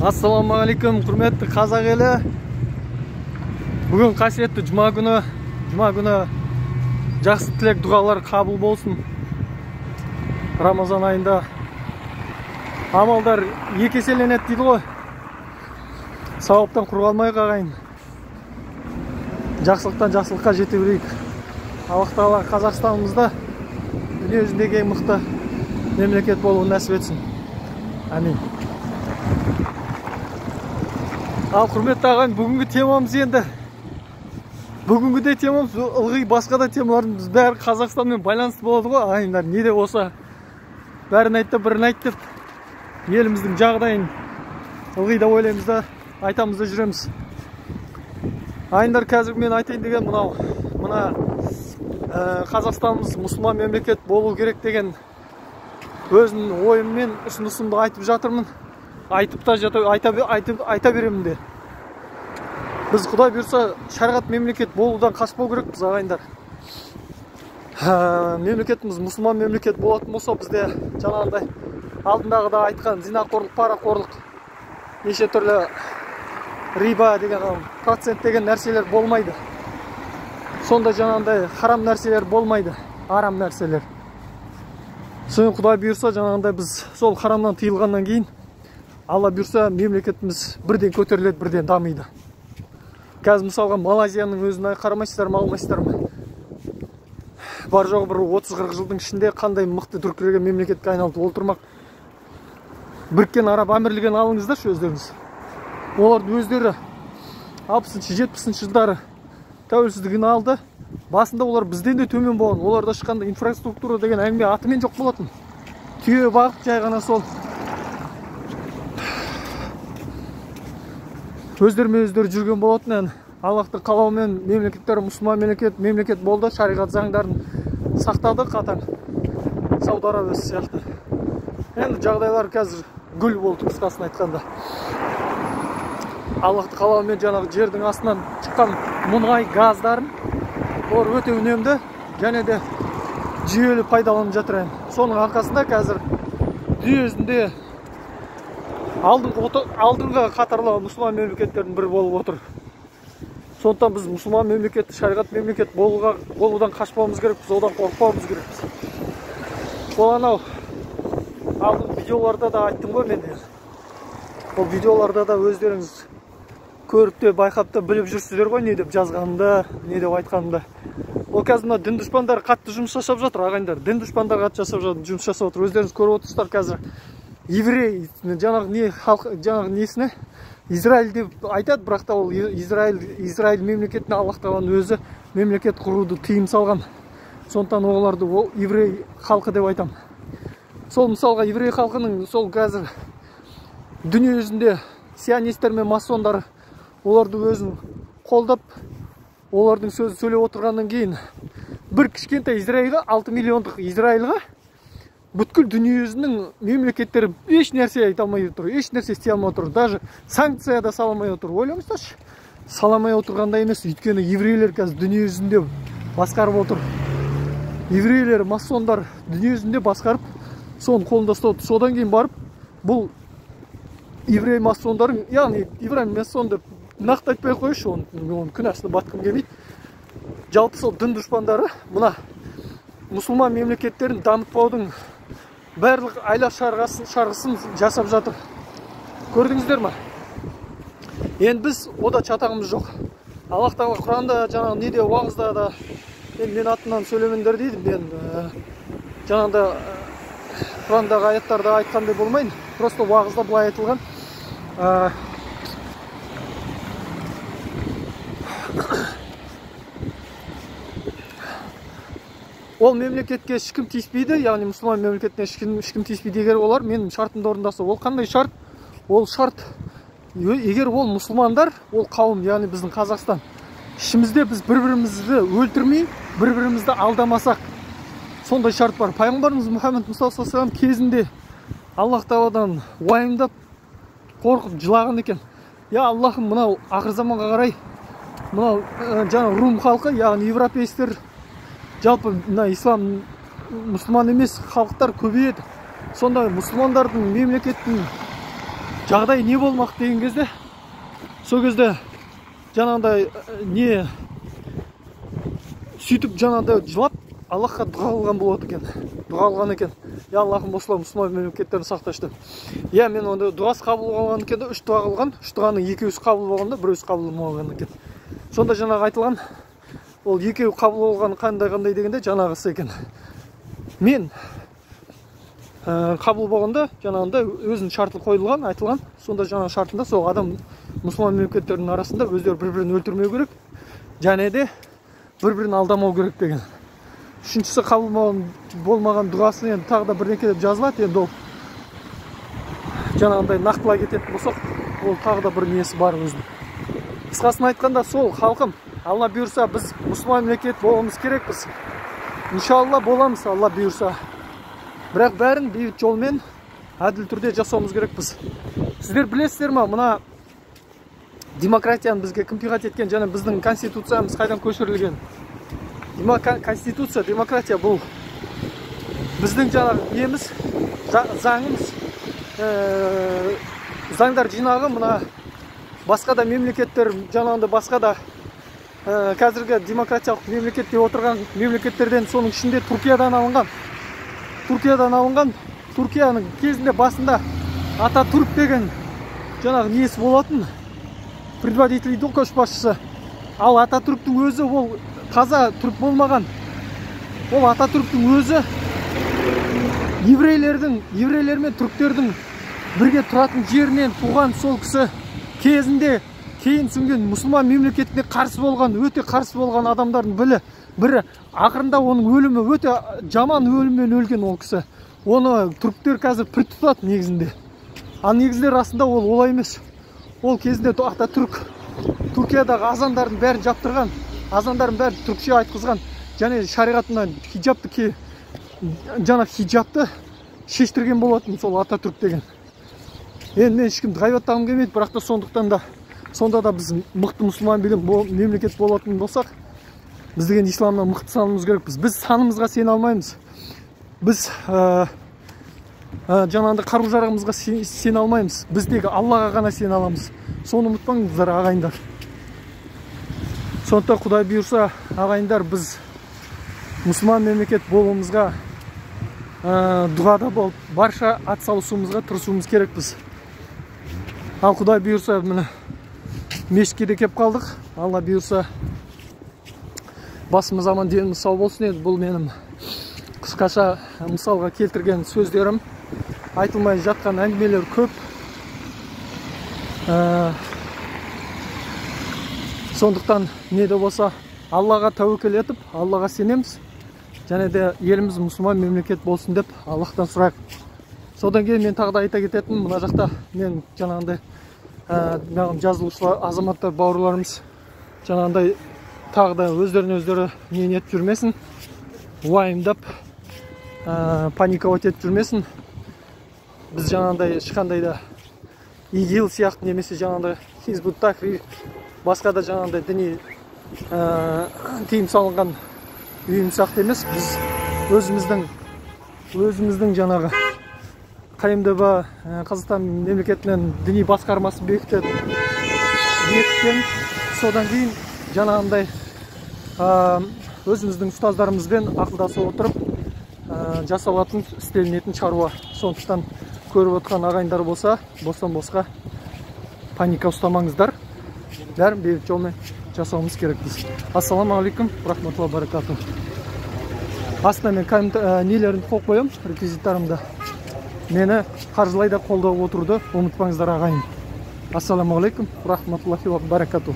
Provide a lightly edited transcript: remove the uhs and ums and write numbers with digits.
Ассалаумағалейкум, құрметті қазақ елі. Бүгін қасиетті жұма күні. Жұма күні жақсы тілек дұғалар қабыл болсын. Рамазан айында амалдар екі еселенеді дейді ғой. Сауаптан құр қалмайық ағайын. Жақсылықтан жақсылыққа жете берейік. Аллах тағала Қазақстанымызда дүние жүзіндегі ең мықты мемлекет болуын нәсіп етсін. Амин. Ал құрметті ағайын, бүгінгі темамыз енді. Бүгінгі де темамыз ылғи басқа да темаларымыз бәрі Қазақстанмен байланысты болады ғой ағайындар. Не де болса бәрін айтты, бірін айт деп еліміздің жағдайын ылғи да ойлаймыз да, айтамыз да жүреміз. Ағайындар, қазір мен айтайын деген мына Қазақстанымыз мұсылман мемлекет болу керек деген өзінің ойыммен ұсынысымды айтып жатырмын. Айта беремін де. Біз Құдай бұйырса шариғат мемлекет болудан қашпау керекпіз ағайындар. Мемлекетіміз мұсылман мемлекет болатын болса, бізде жаңағындай алдындағыда айтқан зинақорлық, парақорлық, неше түрлі риба деген, процент деген нәрселер болмайды. Сонда жаңағындай харам нәрселер болмайды, арам нәрселер. Соң Құдай бұйырса жаңағындай біз сол харамнан тыйылғаннан кейін Алла бұйырса мемлекетіміз бірден көтеріледі, бірден дамиды. Қазір мысалға Малайзияның өзіне қарамайсыздар ма, алмайсыздар ма? Бар жоғы бір 30-40 жылдың ішінде қандай мықты дүркіреген мемлекетке айналды. Ол тұрмақ. Біріккен Араб Әмірлігін алыңыздаршы өздеріңіз. Олардың өздері 60-70 жылдары тәуелсіздігін алды. Басында олар бізден де төмен болған. Оларда ешқандай инфраструктура деген әңгіме атымен жоқ болатын. Түйе бағып жай ғана сол өздері жүрген болатын. Аллахтың қалауымен мемлекеттері мұсылман мемлекет болды, шариғат заңдарын сақтады қатаң. Сауд Арабиясы сияқты. Енді жағдайлар қазір гүл болды, қысқасын айтқанда. Аллахтың қалауымен жаңағы жердің астынан шыққан мұнай газдарын олар өте үнемді және де жүйелі пайдаланып жатыр. Соның арқасында қазір дүние жүзінде алдыңғы қатарлы мұсылман мемлекеттердің бірі болып отыр. Сондықтан біз мұсылман мемлекетті, шариғат мемлекет болудан қашпауымыз керекпіз, одан қорықпауымыз керекпіз. Ол анау алдыңғы видеоларда да айттым ғой мен. Ол видеоларда да өздеріңіз көріп те, байқап та біліп жүрсіздер ғой, не деп жазғанымда, не деп айтқанымда. Ол қазір мына дін дұшпандары қатты жұмыс жасап жатыр ағайындар. Дін дұшпандары қатты жұмыс жасап жатыр. Өздеріңіз көріп отырсыздар қазір. Еврей, жаңағы несіне Израиль деп айтады, бірақ та ол Израиль мемлекетіне Аллах тағаланың өзі мемлекет құруды тыйым салған. Сондықтан оларды еврей халқы деп айтам. Сол мысалға еврей халқының сол қазір дүние жүзінде сионистер мен масондар оларды өзін қолдап, олардың сөзі сөйлеп отырғаннан кейін бір кішкентай Израильға, 6 миллиондық Израильға бүткіл дүние жүзінің мемлекеттері еш нәрсе айта алмай отыр, еш нәрсе істей алмай отыр, даже санкция да саламай отыр. Ойлаңыздаршы, саламай отырғанда емес, өйткені еврейлер қазір дүние жүзінде басқарып отыр. Еврейлер, масондар дүние жүзінде басқарып, соның қолында ұстап, содан кейін барып, бұл еврей масондарын, яғни еврей масон деп нақты айтпай қойшы, оның күнәсіне батқым келмейді. Жалпы сол дін дұшпандары мына мұсылман мемлекеттерін дамытпаудың барлық айла шарғысын жасап жатыр. Көрдіңіздер ма? Енді біз ода чатағымыз жоқ. Аллах тағала Құранда жаңағы неде уағызда да мен атынан сөйлемендер дейді. Мен жаңағында Құрандағы аяттарда айтқандай болмайын. Просто уағызда былай айтылған. Ол мемлекетке ешкім тиіспейді, яғни мұсылман мемлекетіне ешкім тиіспейді егер олар менің шартымды орындаса. Ол қандай шарт? Ол шарт, егер ол мұсылмандар, ол қауым, яғни біздің Қазақстан, ішімізде біз бір-бірімізді өлтірмей, бір-бірімізді алдамасақ, сондай шарт бар. Пайғамбарымыз Мұхаммед Мұстафа кезінде Аллах тағаладан уайымдап, қорқып жылаған екен. Я Аллахым, мынау ақыр заманға қарай, мынау жаңа Рум халқы, яғни европейстер, жалпы ислам мұсылман емес халықтар көбейеді. Сонда мұсылмандардың мемлекеттің жағдай не болмақ деген кезде, сол кезде жаңағыдай не сөйтіп жаңағыдай жылап Аллахқа дұға қылған болады екен. Дұға қылған екен. Я Аллахым, осылай мұсылман мемлекеттерін сақташы деп. Я мен онда дұғасы қабыл болған екен де, 3 дұға қылған. 3 дұғаның екеуісі қабыл болғанда, біреусі қабыл болмаған екен. Сонда жаңағы айтылған, ол екеуі қабыл болған қандай дегенде жаңағысы екен. Мен қабыл болғанда жаңағында өзінің шарты қойылған, айтылған. Сонда жаңағы шартында сол адам мұсылман мемлекеттерінің арасында өздері бір-бірін өлтірмеу керек, және де бір-бірін алдамау керек деген. Үшіншісі қабыл болмаған дұғасын енді тағы да бірнеке деп жазылады. Енді ол жаңағындай нақтылай кететін болсақ, ол тағы да бір несі бар өзінің. Қысқасын айтқанда сол, халқым, Алла бұйырса біз мұсылман мемлекет болуымыз керекпіз. Иншалла боламыз, Алла бұйырса. Бірақ бәрін бейбіт жолмен, әділ түрде жасауымыз керекпіз. Сіздер білесіздер ме, мына демократияны бізге кім пиғат еткен, және біздің конституциямыз қайдан көшірілген? Конституция, демократия бұл біздің жаңағы неміз, заңымыз, заңдар жинағы. Мына басқа да мемлекеттер, жаңағында басқа да қазіргі демократиялық мемлекет деп отырған мемлекеттерден, соның ішінде Түркиядан алынған. Түркияның кезінде басында Ататүрк деген жаңағы несі болатын, предводитель дейді, көшбасшысы. Ал Ататүрктің өзі ол таза түрік болмаған. Ол Ататүрктің өзі еврейлер мен түріктердің бірге тұратын жерінен туған сол кісі кезінде кейін сүнген мұсылман мемлекетіне қарсы болған, өте қарсы болған адамдардың бірі. Ақырында оның өлімі өте жаман өліммен өлген ол кісі. Оны түріктер қазір пір тұтады негізінде. Ал негізінде расында ол олай емес. Ол кезінде Ататүрк Түркиядағы азандардың бәрін жаптырған, азандардың бәрін түркше айтқызған, және шариғатынан хиджабты шештірген болатын сол Ататүрк деген. Енді мен ешкімді ғайбаттағым келмейді, бірақ та сондықтан да сонда да біз мықты мұсылман мемлекет болатын болсақ, біз деген исламнан мықты санымыз керекпіз. Біз санымызға сене алмаймыз. Біз жаңағында қару-жарағымызға сене алмаймыз. Біз тек Аллаға ғана сене аламыз. Соны ұмытпаңыздар, ағайындар. Сондықтан Құдай бұйырса, ағайындар, біз мұсылман мемлекет болуымызға дұғада болып, барша атсалысуымызға тырысуымыз керекпіз. Ал Құдай бұйырса, міне мешітке де кеп қалдық. Алла бұйырса, басымыз аман, деніміз сау болсын. Еді бұл менің қысқаша мысалға келтірген сөздерім. Айтылмай жатқан әңгімелер көп. Сондықтан не де болса Аллаға тәуекел етіп, Аллаға сенеміз. Және де еліміз мұсылман мемлекет болсын деп Аллахтан сұрайық. Содан кейін мен тағы да айта кететін, мына жақта мен жаңағындай жазылушылар, азаматтар, бауырларымыз жаңағындай тағы да өздері не етіп жүрмесін, уайымдап, паниковать етіп жүрмесін. Біз жаңағындай ешқандай да ИГИЛ сияқты немесе жаңағындай Хизбут Тахрир, басқа да жаңағындай діни тыйым салынған үйім сияқты емес. Біз өзіміздің жаңағы КМДБ Қазақстан мемлекетінен діни басқармасы бекіткен. Содан кейін жаңағындай өзіміздің ұстаздарымызбен ақылдасып отырып жасалатын, істелінетін шаруа. Сондықтан көріп отырған ағайындар болса, бостан-босқа паника ұстамаңыздар. Бәрін бейбіт жолмен жасауымыз керекпіз. Ассаламу алейкум, рахматуллахи баракату. Астына мен нелерімді қойып қоям, реквизиттарымды. Мені қаржылайда қолдап отыруды ұмытпаңыздар ағайын. Ассаламу алейкум, рахматуллахи баракату.